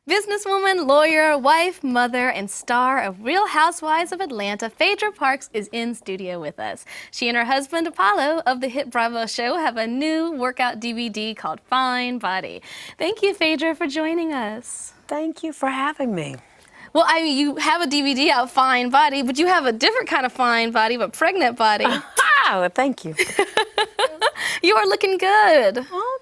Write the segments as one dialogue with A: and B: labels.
A: Businesswoman, lawyer, wife, mother, and star of Real Housewives of Atlanta, Phaedra Parks is in studio with us. She and her husband, Apollo, of the hit Bravo show, have a new workout DVD called Fine Body. Thank you, Phaedra, for joining us.
B: Thank you for having me.
A: Well, I mean, you have a DVD out, Fine Body, but you have a different kind of fine body, but pregnant body.
B: Well, thank you.
A: You are looking good.
B: Oh,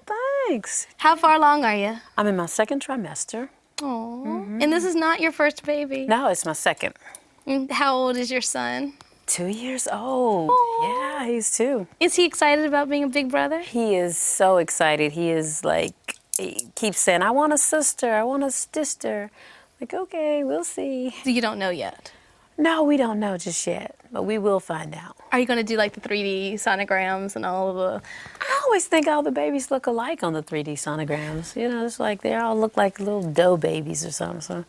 B: thanks.
A: How far along are you?
B: I'm in my second trimester.
A: Oh, and this is not your first baby.
B: No, it's my second.
A: How old is your son?
B: 2 years old.
A: Aw.
B: Yeah, he's 2.
A: Is he excited about being a big brother?
B: He is so excited. He is like, he keeps saying, I want a sister, I want a sister. Like, okay, we'll see.
A: So you don't know yet?
B: No, we don't know just yet, but we will find out.
A: Are you going to do like the 3D sonograms and all of the...
B: I always think all the babies look alike on the 3D sonograms. You know, it's like they all look like little dough babies or something. So,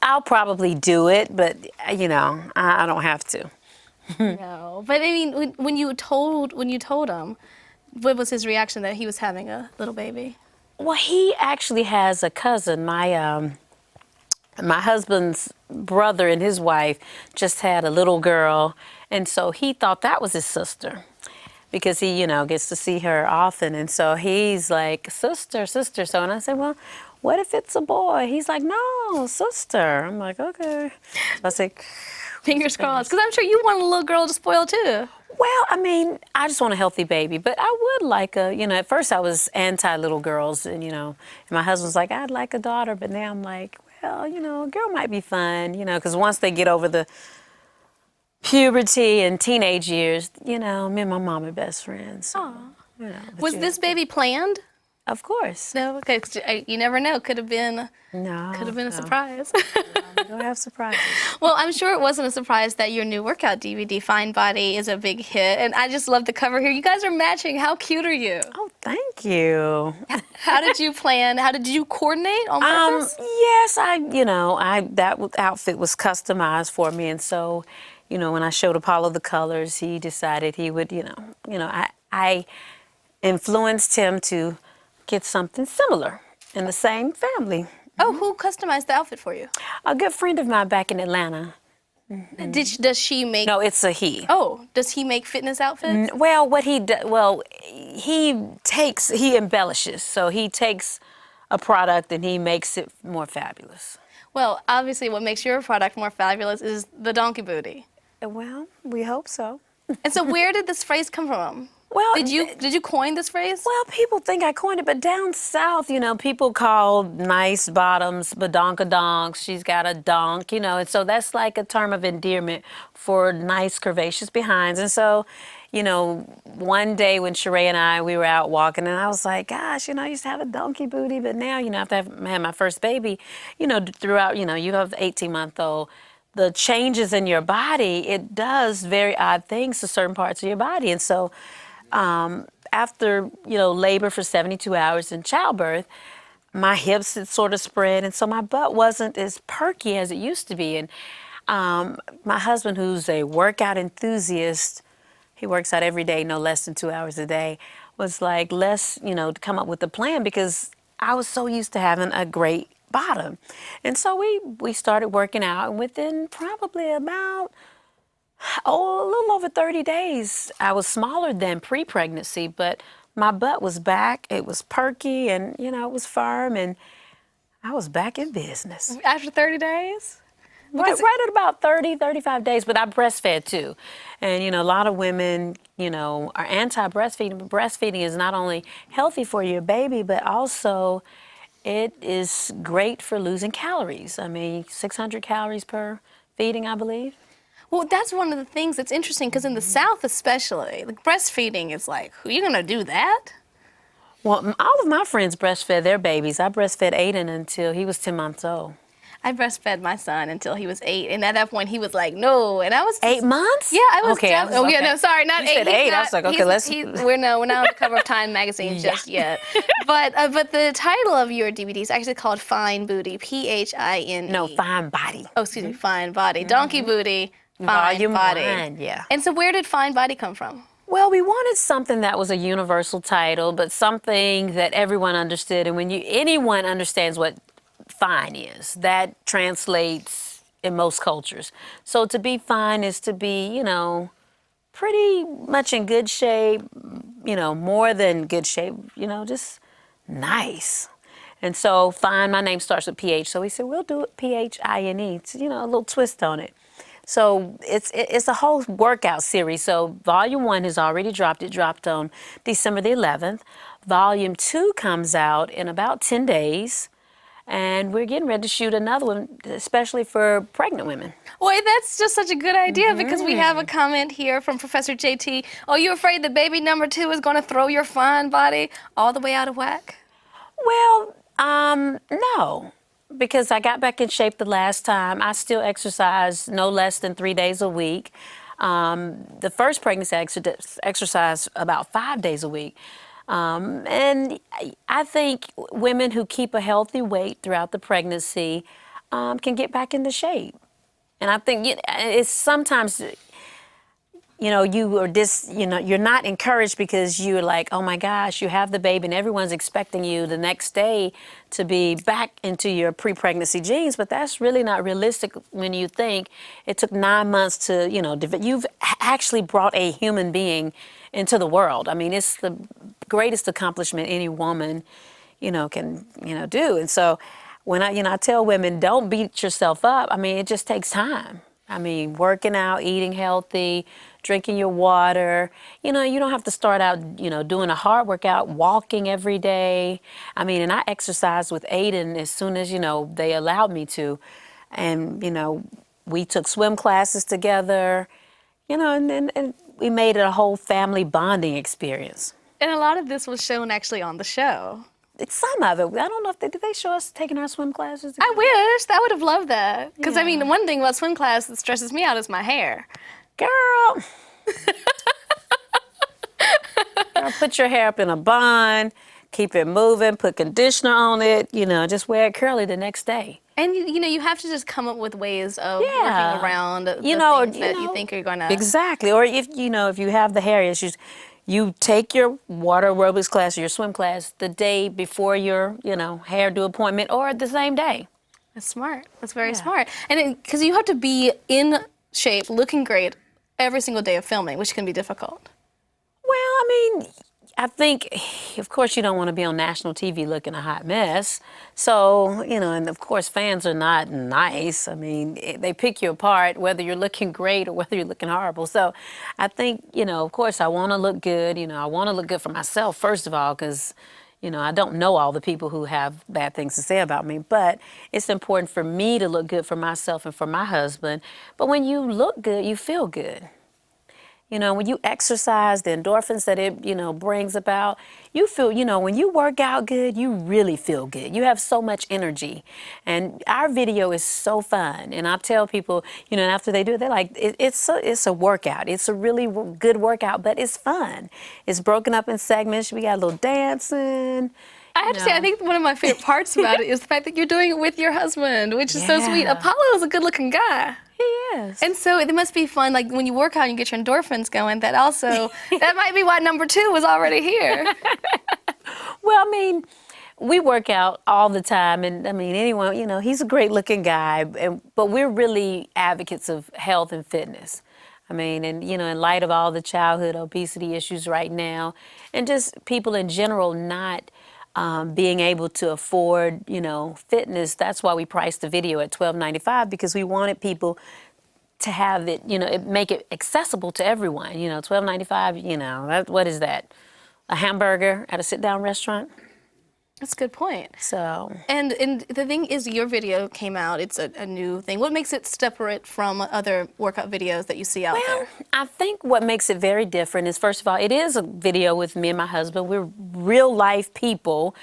B: I'll probably do it, but you know, I don't have to.
A: No, but I mean, when you told him, what was his reaction that he was having a little baby?
B: Well, he actually has a cousin. My husband's brother and his wife just had a little girl, and so he thought that was his sister because he, you know, gets to see her often. And so he's like, sister, sister. So, and I said, well, what if it's a boy? He's like, no, sister. I'm like, okay. So I said,
A: Fingers crossed, because I'm sure you want a little girl to spoil too.
B: well, I mean, I just want a healthy baby, but I would like a, you know, at first I was anti little girls, and, you know, and my husband's like, I'd like a daughter, but now I'm like, well, you know, a girl might be fun, you know, because once they get over the puberty and teenage years, you know, me and my mom are best friends. So, you know, but
A: Was this baby planned?
B: Of course.
A: No, okay, 'cause you never know. Could have been a surprise.
B: We don't have surprises.
A: Well, I'm sure it wasn't a surprise that your new workout DVD, Fine Body, is a big hit, and I just love the cover here. You guys are matching. How cute are you?
B: Oh, thank you.
A: How did you plan? Did you coordinate on purpose?
B: Yes, that outfit was customized for me, and so, you know, when I showed Apollo the colors, he decided he would, I influenced him to get something similar in the same family.
A: Oh, who customized the outfit for you?
B: A good friend of mine back in Atlanta.
A: Does she make?
B: No, it's a he.
A: Oh, does he make fitness outfits?
B: Well, what he does, he embellishes. So he takes a product and he makes it more fabulous.
A: Well, obviously, what makes your product more fabulous is the donkey booty.
B: Well, we hope so.
A: And so, where did this phrase come from?
B: Well,
A: did you coin this phrase?
B: Well, people think I coined it, but down south, you know, people call nice bottoms badonkadonks. She's got a donk, you know, and so that's like a term of endearment for nice curvaceous behinds. And so, you know, one day when Sheree and we were out walking, and I was like, gosh, you know, I used to have a donkey booty, but now, you know, after I had my first baby, you know, throughout, you know, you have the 18-month-old, the changes in your body, it does very odd things to certain parts of your body. And so, after, you know, labor for 72 hours in childbirth, my hips had sort of spread, and so my butt wasn't as perky as it used to be. And my husband, who's a workout enthusiast, he works out every day, no less than 2 hours a day, was like, let's, you know, come up with a plan, because I was so used to having a great bottom. And so we started working out, and within probably about a little over 30 days, I was smaller than pre-pregnancy, but my butt was back. It was perky, and, you know, it was firm, and I was back in business.
A: After 30 days?
B: Right at about 30, 35 days, but I breastfed too. And, you know, a lot of women, you know, are anti-breastfeeding, but breastfeeding is not only healthy for your baby, but also it is great for losing calories. I mean, 600 calories per feeding, I believe.
A: Well, that's one of the things that's interesting, because in the South especially, like, breastfeeding is like, who are you going to do that?
B: Well, all of my friends breastfed their babies. I breastfed Aiden until he was 10 months old.
A: I breastfed my son until he was 8, and at that point he was like, no, and I was...
B: 8 months?
A: Yeah, I was...
B: Okay,
A: Oh, yeah, no, sorry, not 8.
B: You said 8, I was like, okay, let's...
A: We're not on the cover of Time magazine just yet. But the title of your DVD is actually called Fine Booty, P-H-I-N-E.
B: No, Fine Body.
A: Oh, excuse me, Fine Body. Donkey Booty, Fine
B: Volume
A: Body.
B: 1, yeah.
A: And so where did Fine Body come from?
B: Well, we wanted something that was a universal title, but something that everyone understood. And when anyone understands what fine is. That translates in most cultures. So to be fine is to be, pretty much in good shape, more than good shape, just nice. And so fine, my name starts with PH. So we said, we'll do it PHINE. It's, a little twist on it. So it's a whole workout series. So volume 1 has already dropped. It dropped on December the 11th. Volume 2 comes out in about 10 days. And we're getting ready to shoot another one, especially for pregnant women.
A: Boy, that's just such a good idea because we have a comment here from Professor JT. Are you afraid that baby number 2 is going to throw your fine body all the way out of whack?
B: Well, no, because I got back in shape the last time. I still exercise no less than 3 days a week. The first pregnancy, I exercised about 5 days a week. And I think women who keep a healthy weight throughout the pregnancy can get back into shape. And I think it's sometimes, you are you're not encouraged because you're like, oh my gosh, you have the baby and everyone's expecting you the next day to be back into your pre-pregnancy jeans. But that's really not realistic when you think it took 9 months to, you've actually brought a human being into the world. I mean, it's the greatest accomplishment any woman, can, do. And so when I tell women, don't beat yourself up. I mean, it just takes time. I mean, working out, eating healthy, drinking your water. You don't have to start out, doing a hard workout, walking every day. I mean, and I exercised with Aiden as soon as, they allowed me to. And, we took swim classes together, and we made it a whole family bonding experience.
A: And a lot of this was shown actually on the show.
B: It's some of it. I don't know if did they show us taking our swim classes together?
A: I wish. I would have loved that. Because, I mean, one thing about swim class that stresses me out is my hair.
B: Girl. Girl, put your hair up in a bun, keep it moving, put conditioner on it, just wear it curly the next day.
A: And, you have to just come up with ways of working around the things that you think are going to...
B: Exactly. Or if you have the hair issues, you take your water aerobics class or your swim class the day before your, hairdo appointment or the same day.
A: That's smart. That's very smart. And because you have to be in shape, looking great every single day of filming, which can be difficult.
B: Well, I mean, I think, of course, you don't want to be on national TV looking a hot mess. So, and of course, fans are not nice. I mean, they pick you apart, whether you're looking great or whether you're looking horrible. So I think, of course, I want to look good. I want to look good for myself, first of all, because, I don't know all the people who have bad things to say about me. But it's important for me to look good for myself and for my husband. But when you look good, you feel good. When you exercise, the endorphins that it, brings about, you feel, when you work out good, you really feel good. You have so much energy. And our video is so fun. And I tell people, after they do it, they're like, it's a workout. It's a really good workout, but it's fun. It's broken up in segments. We got a little dancing.
A: I have to say, I think one of my favorite parts about it is the fact that you're doing it with your husband, which is so sweet. Apollo is a good-looking guy.
B: He is.
A: And so it must be fun, like when you work out and you get your endorphins going, that might be why number 2 was already here.
B: Well, I mean, we work out all the time. And I mean, anyone, he's a great looking guy, but we're really advocates of health and fitness. I mean, and, in light of all the childhood obesity issues right now, and just people in general not being able to afford, fitness. That's why we priced the video at $12.95 because we wanted people to have it, make it accessible to everyone. $12.95, what is that? A hamburger at a sit-down restaurant?
A: That's a good point.
B: So.
A: And the thing is, your video came out. It's a new thing. What makes it separate from other workout videos that you see out there?
B: I think what makes it very different is, first of all, it is a video with me and my husband. We're real life people.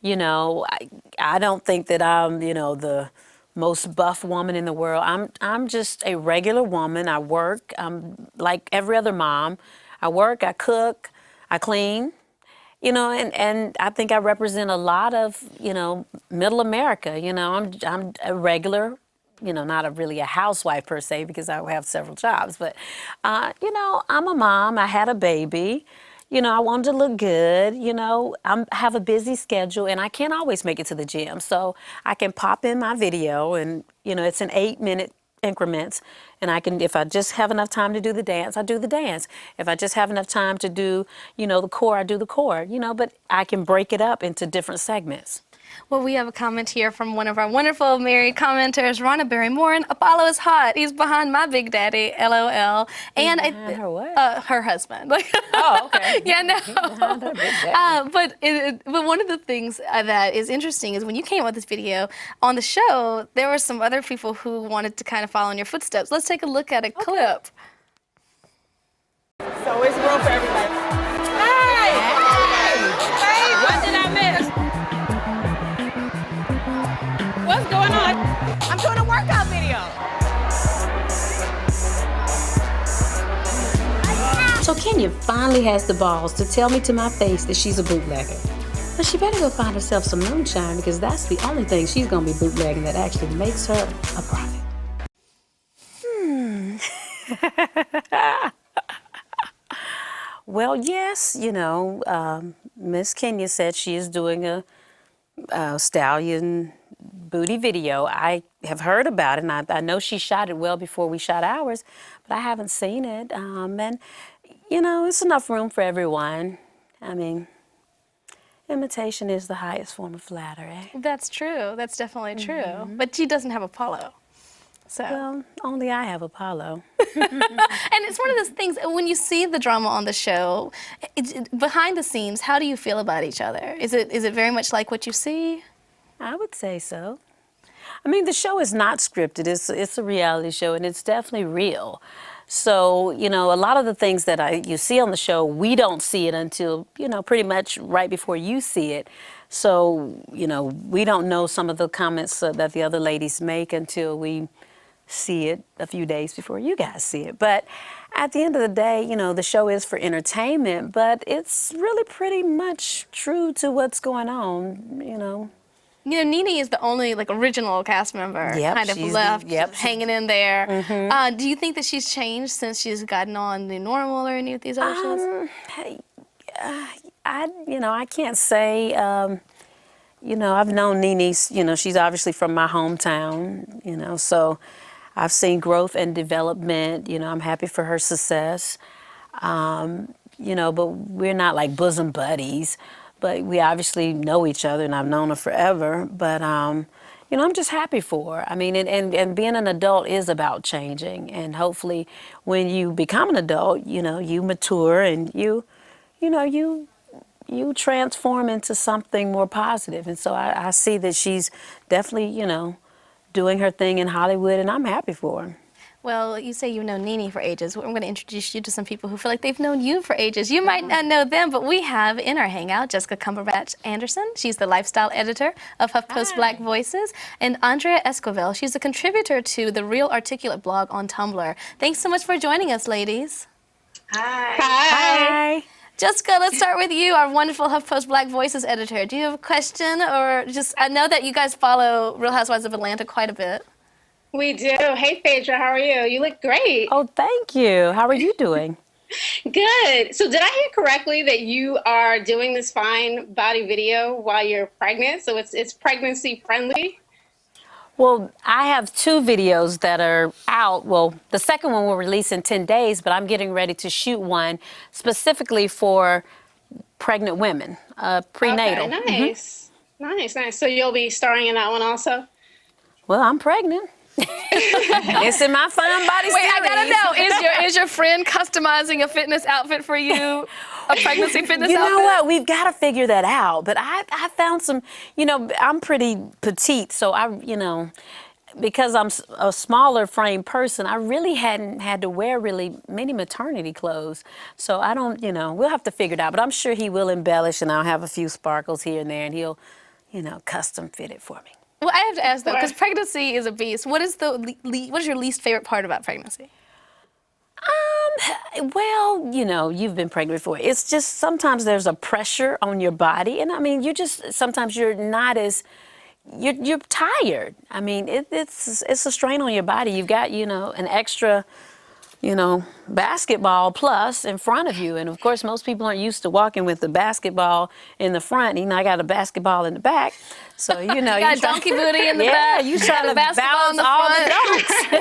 B: I don't think that I'm, the most buff woman in the world. I'm just a regular woman. I work. I'm like every other mom. I work, I cook, I clean. And I think I represent a lot of, middle America. I'm a regular, not really a housewife per se because I have several jobs. But, I'm a mom. I had a baby. I wanted to look good. I have a busy schedule, and I can't always make it to the gym. So I can pop in my video, and, it's in 8-minute increments. And I can, if I just have enough time to do the dance, I do the dance. If I just have enough time to do, the core, I do the core, but I can break it up into different segments.
A: Well, we have a comment here from one of our wonderful married commenters, Ronna Barrymore. Apollo is hot. He's behind my big daddy, LOL. And
B: her what?
A: Her husband.
B: Oh, okay.
A: Yeah, no.
B: Behind her big daddy.
A: But one of the things that is interesting is when you came out with this video on the show, there were some other people who wanted to kind of follow in your footsteps. Let's take a look at a clip.
C: So it's room for everybody.
D: Hey! Hey! What did I miss? What's going on?
C: I'm doing a workout video.
E: So Kenya finally has the balls to tell me to my face that she's a bootlegger. But she better go find herself some moonshine, because that's the only thing she's gonna be bootlegging that actually makes her a profit.
B: Well, yes, Miss Kenya said she is doing a stallion booty video. I have heard about it, and I know she shot it well before we shot ours, but I haven't seen it. And, it's enough room for everyone. I mean, imitation is the highest form of flattery.
A: That's true. That's definitely true. But she doesn't have Apollo. So.
B: Well, only I have Apollo.
A: And it's one of those things, when you see the drama on the show, behind the scenes, how do you feel about each other? Is it very much like what you see?
B: I would say so. I mean, the show is not scripted. It's a reality show, and it's definitely real. So, a lot of the things that you see on the show, we don't see it until, pretty much right before you see it. So, we don't know some of the comments that the other ladies make until we see it a few days before you guys see it. But at the end of the day, the show is for entertainment, but it's really pretty much true to what's going on.
A: Nene is the only original cast member kind of left, hanging in there. Mm-hmm. Do you think that she's changed since she's gotten on The Normal or any of these other shows?
B: I can't say. I've known Nene. She's obviously from my hometown. So I've seen growth and development. I'm happy for her success. But we're not like bosom buddies. But we obviously know each other, and I've known her forever. But, I'm just happy for her. I mean, and being an adult is about changing. And hopefully when you become an adult, you mature and you transform into something more positive. And so I see that she's definitely, doing her thing in Hollywood, and I'm happy for her.
A: Well, you say you've known Nene for ages. I'm going to introduce you to some people who feel like they've known you for ages. You might not know them, but we have in our hangout Jessica Cumberbatch Anderson. She's the lifestyle editor of HuffPost Black Voices. And Andrea Esquivel, she's a contributor to the Real Articulate blog on Tumblr. Thanks so much for joining us, ladies.
C: Hi.
B: Hi.
A: Jessica, let's start with you, our wonderful HuffPost Black Voices editor. Do you have a question, or I know that you guys follow Real Housewives of Atlanta quite a bit.
D: We do. Hey, Phaedra, how are you? You look great.
B: Oh, thank you. How are you doing?
D: Good. So did I hear correctly that you are doing this fine body video while you're pregnant? So it's pregnancy friendly?
B: Well, I have 2 videos that are out. Well, the second one will release in 10 days, but I'm getting ready to shoot one specifically for pregnant women, prenatal.
D: Okay, nice. Nice. So you'll be starring in that one also?
B: Well, I'm pregnant. It's in my fine body series.
A: Wait, I gotta know, is your friend customizing a fitness outfit for you? A pregnancy fitness outfit?
B: You know what? We've got to figure that out. But I found some, I'm pretty petite, so because I'm a smaller frame person, I really hadn't had to wear really many maternity clothes. So I don't, we'll have to figure it out. But I'm sure he will embellish, and I'll have a few sparkles here and there, and he'll, custom fit it for me.
A: Well, I have to ask though, because pregnancy is a beast. What is your least favorite part about pregnancy?
B: Well, you've been pregnant before. It's just sometimes there's a pressure on your body, and I mean, sometimes you're not as you're tired. I mean, it's a strain on your body. You've got an extra basketball plus in front of you. And of course, most people aren't used to walking with the basketball in the front. I got a basketball in the back. So, you
A: got a donkey booty in the back.
B: Yeah, you try to
A: basketball in
B: balance
A: the
B: all
A: front.
B: the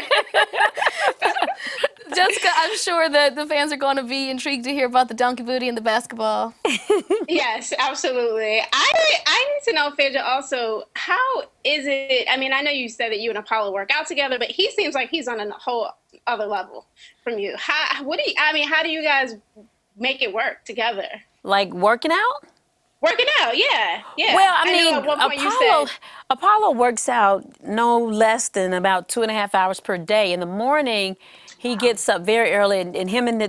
B: dunks.
A: Jessica, I'm sure that the fans are going to be intrigued to hear about the donkey booty and the basketball.
D: Yes, absolutely. I need to know, Phaedra, also, how is it? I mean, I know you said that you and Apollo work out together, but he seems like he's on a whole other level from you. How do you guys make it work together?
B: Like working out?
D: Working out, yeah.
B: Well, I
D: know
B: mean,
D: at one point you said,
B: Apollo works out no less than about 2.5 hours per day. In the morning, he gets up very early, and him and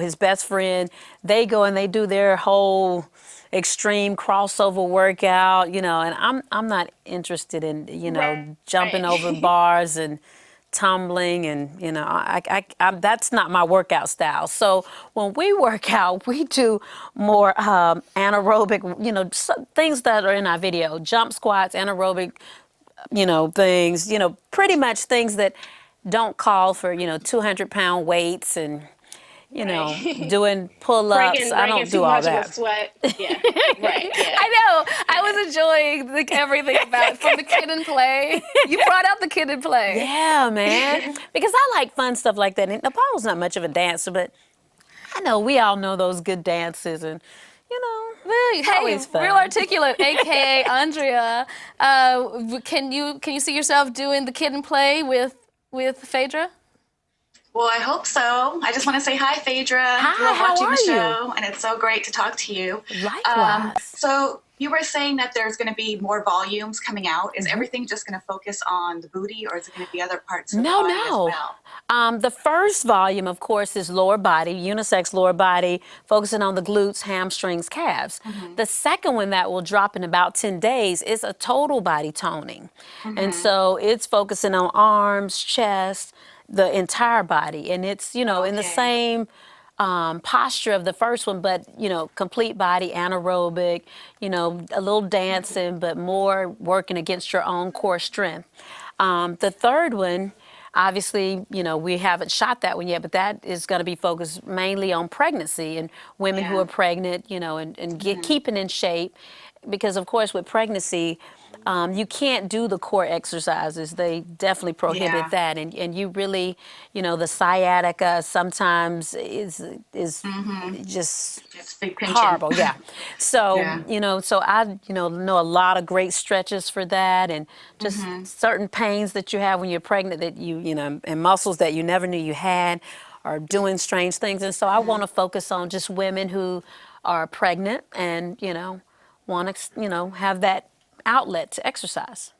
B: his best friend, they go and they do their whole extreme crossover workout, and I'm not interested in jumping over bars and tumbling, and I that's not my workout style. So when we work out, we do more anaerobic, things that are in our video, jump squats, anaerobic, things, pretty much things that don't call for 200-pound weights and doing pull-ups. I don't do all that.
D: Sweat. Yeah, right. Yeah.
A: I know. I was enjoying everything about it, from the kid and play. You brought out the kid and play.
B: Yeah, man. Because I like fun stuff like that. And Apollo's not much of a dancer, but I know we all know those good dances, and it's always fun.
A: Real Articulate, aka Andrea. Can you see yourself doing the kid and play with Phaedra?
F: Well, I hope so. I just want to say hi, Phaedra.
B: Hi,
F: Love watching
B: how are
F: the show, and it's so great to talk to you.
B: Likewise.
F: So you were saying that there's going to be more volumes coming out. Is everything just going to focus on the booty, or is it going to be other parts of the body as well?
B: The first volume, of course, is lower body, unisex lower body, focusing on the glutes, hamstrings, calves. The second one that will drop in about 10 days is a total body toning. And so it's focusing on arms, chest, the entire body. And it's, in the same posture of the first one, but, complete body, anaerobic, a little dancing, but more working against your own core strength. The third one, obviously, we haven't shot that one yet, but that is going to be focused mainly on pregnancy and women who are pregnant, and keeping in shape. Because, of course, with pregnancy, you can't do the core exercises. They definitely prohibit that. And you really, the sciatica sometimes is just horrible. Yeah. So, so I, know a lot of great stretches for that, and just certain pains that you have when you're pregnant that and muscles that you never knew you had are doing strange things. And so I want to focus on just women who are pregnant and, want to, have that outlet to exercise.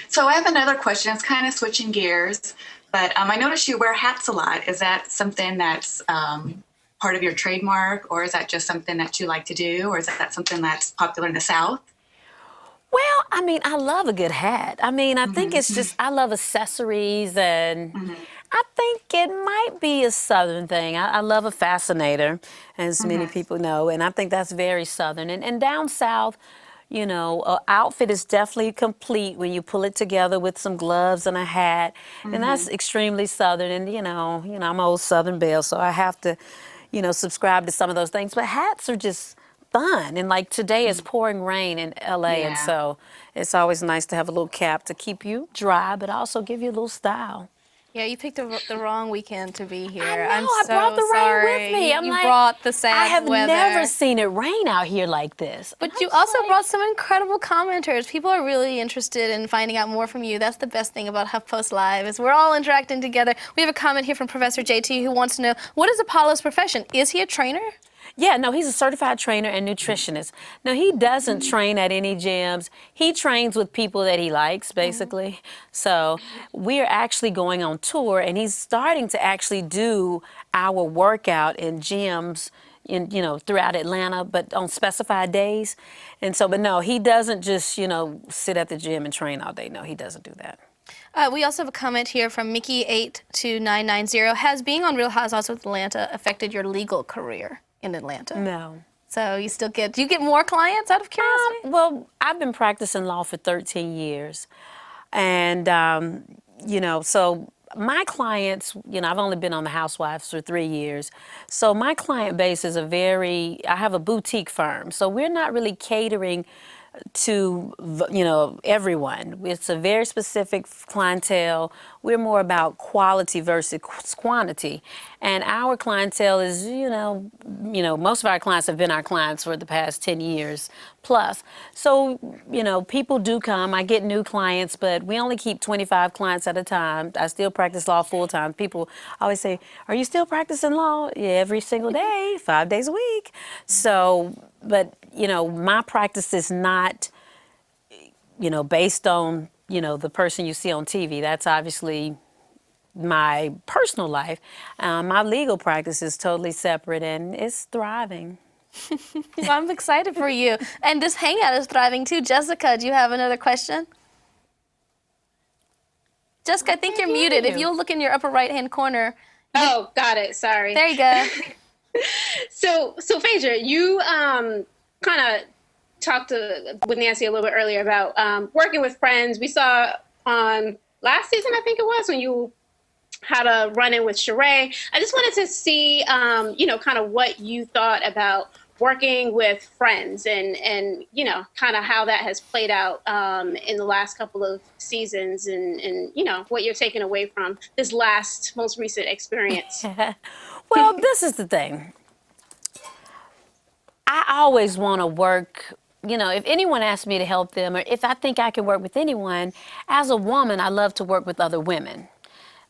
F: So I have another question. It's kind of switching gears, but I notice you wear hats a lot. Is that something that's part of your trademark, or is that just something that you like to do, or is that something that's popular in the South?
B: Well, I mean, I love a good hat. I mean, I think it's just, I love accessories, and I think it might be a Southern thing. I love a fascinator, as many people know, and I think that's very Southern. And down South, an outfit is definitely complete when you pull it together with some gloves and a hat, and that's extremely Southern. And I'm an old Southern belle, so I have to, subscribe to some of those things. But hats are just fun, and like today it's pouring rain in LA, and so it's always nice to have a little cap to keep you dry, but also give you a little style.
A: Yeah, you picked the wrong weekend to be here.
B: I know,
A: I'm so
B: I brought the
A: sorry.
B: rain with me.
A: You brought the sad
B: I have
A: weather.
B: never seen it rain out here like this.
A: But you also brought some incredible commenters. People are really interested in finding out more from you. That's the best thing about HuffPost Live, is we're all interacting together. We have a comment here from Professor JT who wants to know, what is Apollo's profession? Is he a trainer?
B: Yeah, no, he's a certified trainer and nutritionist. Now, he doesn't train at any gyms. He trains with people that he likes, basically. So we're actually going on tour, and he's starting to actually do our workout in gyms throughout Atlanta, but on specified days. And so, but no, he doesn't just, sit at the gym and train all day. No, he doesn't do that.
A: We also have a comment here from Mickey82990. Has being on Real Housewives of Atlanta affected your legal career in Atlanta?
B: No.
A: So do you get more clients out of curiosity?
B: Well, I've been practicing law for 13 years. And, so my clients, I've only been on the Housewives for 3 years. So my client base is I have a boutique firm. So we're not really catering to, everyone. It's a very specific clientele. We're more about quality versus quantity. And our clientele is, most of our clients have been our clients for the past 10 years plus. So, people do come. I get new clients, but we only keep 25 clients at a time. I still practice law full time. People always say, "Are you still practicing law?" Yeah, every single day, 5 days a week. So, but, my practice is not, based on, the person you see on TV. That's obviously my personal life. My legal practice is totally separate, and it's thriving.
A: Well, I'm excited for you. And this hangout is thriving too. Jessica, do you have another question? Jessica, I think you're muted. If you'll look in your upper right-hand corner.
D: Oh, got it. Sorry.
A: There you go.
D: So Phaedra, you kind of talked with Nancy a little bit earlier about working with friends. We saw on last season, I think it was, when you had a run-in with Sheree. I just wanted to see, kind of what you thought about working with friends and kind of how that has played out in the last couple of seasons and what you're taking away from this most recent experience.
B: Well, this is the thing. I always want to work, if anyone asks me to help them or if I think I can work with anyone, as a woman, I love to work with other women.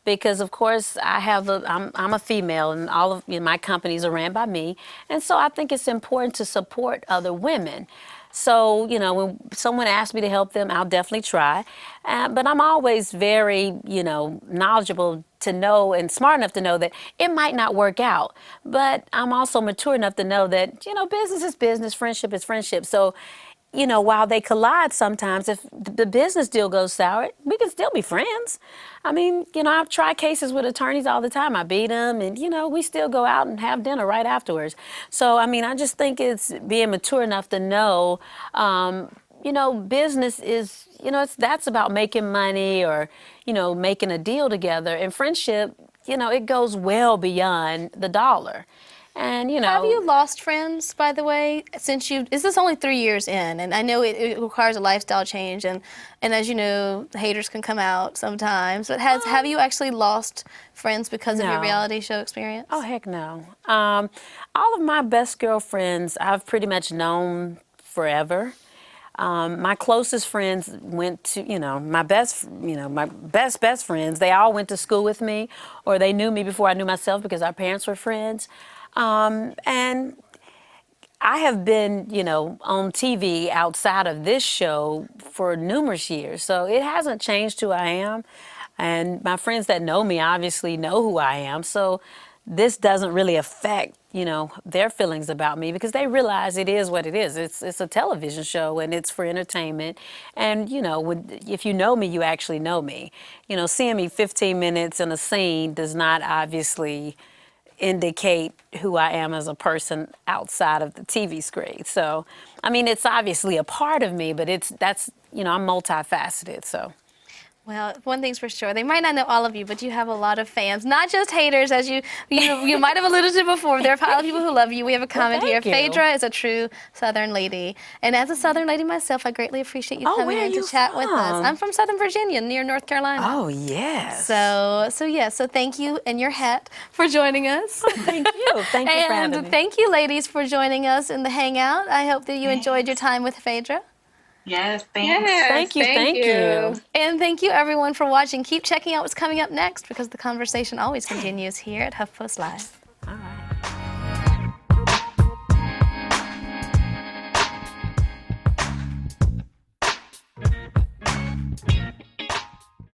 B: Because of course I'm a female and all of my companies are ran by me. And so I think it's important to support other women. So, when someone asks me to help them, I'll definitely try. But I'm always very, knowledgeable to know and smart enough to know that it might not work out. But I'm also mature enough to know that, business is business, friendship is friendship. So, while they collide sometimes, if the business deal goes sour, we can still be friends. I mean, I've tried cases with attorneys all the time. I beat them and, we still go out and have dinner right afterwards. So, I just think it's being mature enough to know, business is, that's about making money or, making a deal together. And friendship, it goes well beyond the dollar. And,
A: Have you lost friends, by the way, since is this only 3 years in? And I know it requires a lifestyle change, and as you know, the haters can come out sometimes. But have you actually lost friends because of your reality show experience?
B: Oh, heck no. All of my best girlfriends I've pretty much known forever. My closest friends went to, my best friends, they all went to school with me, or they knew me before I knew myself because our parents were friends. And I have been, on TV outside of this show for numerous years. So it hasn't changed who I am. And my friends that know me obviously know who I am. So this doesn't really affect, their feelings about me because they realize it is what it is. It's a television show and it's for entertainment. And, if you know me, you actually know me. Seeing me 15 minutes in a scene does not obviously indicate who I am as a person outside of the TV screen. So, it's obviously a part of me, but I'm multifaceted, so.
A: Well, one thing's for sure, they might not know all of you, but you have a lot of fans, not just haters, as you might have alluded to before. There are a lot of people who love you. We have a comment here. Phaedra is a true Southern lady. And as a Southern lady myself, I greatly appreciate you coming in to chat with us. I'm from Southern Virginia, near North Carolina.
B: Oh, yes.
A: So thank you and your hat for joining us.
B: Oh, thank you. Thank you for having me.
A: And thank you, ladies, for joining us in the Hangout. I hope that you enjoyed your time with Phaedra.
F: Yes, thanks.
D: Yes,
B: thank you.
A: And thank you, everyone, for watching. Keep checking out what's coming up next because the conversation always continues here at HuffPost Live.